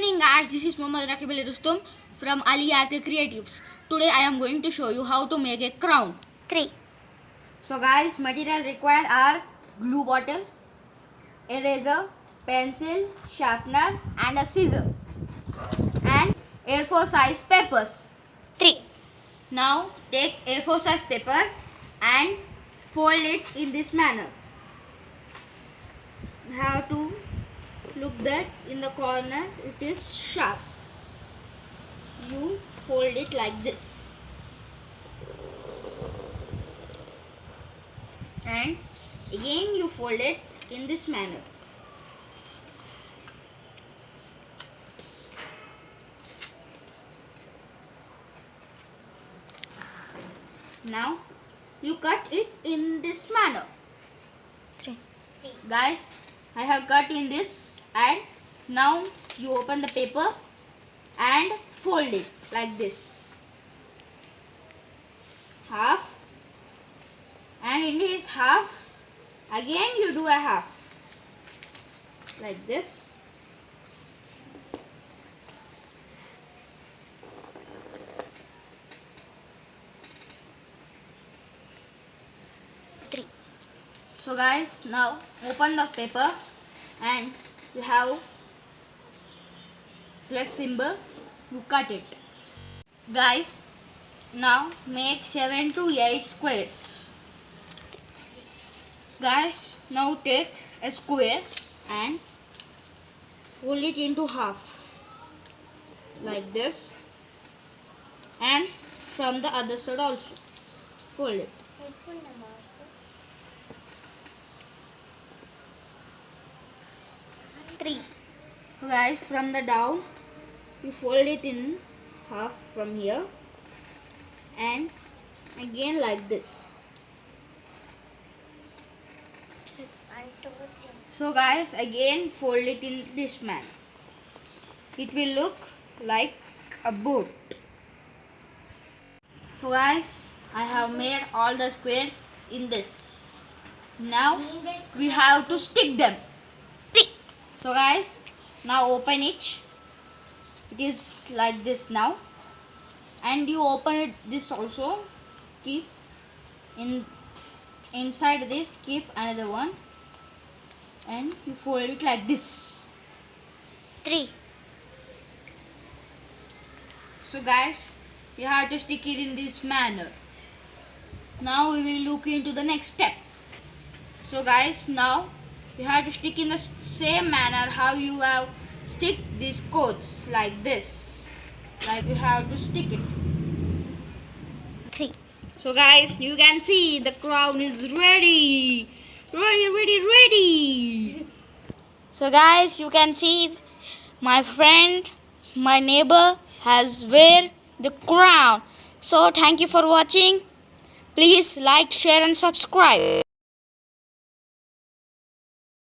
evening guys, this is Mohammad Rakib Ali Rustum from Ali RK Creatives. Today I am going to show you how to make a crown. 3. So guys, material required are glue bottle, eraser, pencil, sharpener and a scissor and A4 size papers. 3. Now take A4 size paper and fold it in this manner. You have to look that in the corner it is sharp. You fold it like this and again you fold it in this manner. Now you cut it in this manner. 3. Guys, I have cut in this, and now you open the paper and fold it like this. Half, and in this half again you do a half like this. So guys, now open the paper and you have plus symbol, you cut it. Guys, now make 7 to 8 squares. Guys, now take a square and fold it into half like this, and from the other side also fold it. 3. So guys, from the down you fold it in half from here and again like this. So guys, again fold it in this manner. It will look like a boat. So guys, I have made all the squares in this. Now we have to stick them. So guys, now open it. It is like this now, and you open it this also. Keep inside this, keep another one, and you fold it like this. 3. So guys, you have to stick it in this manner. Now we will look into the next step. So guys, now you have to stick in the same manner how you have stick these coats like this. Like you have to stick it. 3. So guys, you can see the crown is ready. Ready. So guys, you can see my friend, my neighbor has wear the crown. So thank you for watching. Please like, share and subscribe.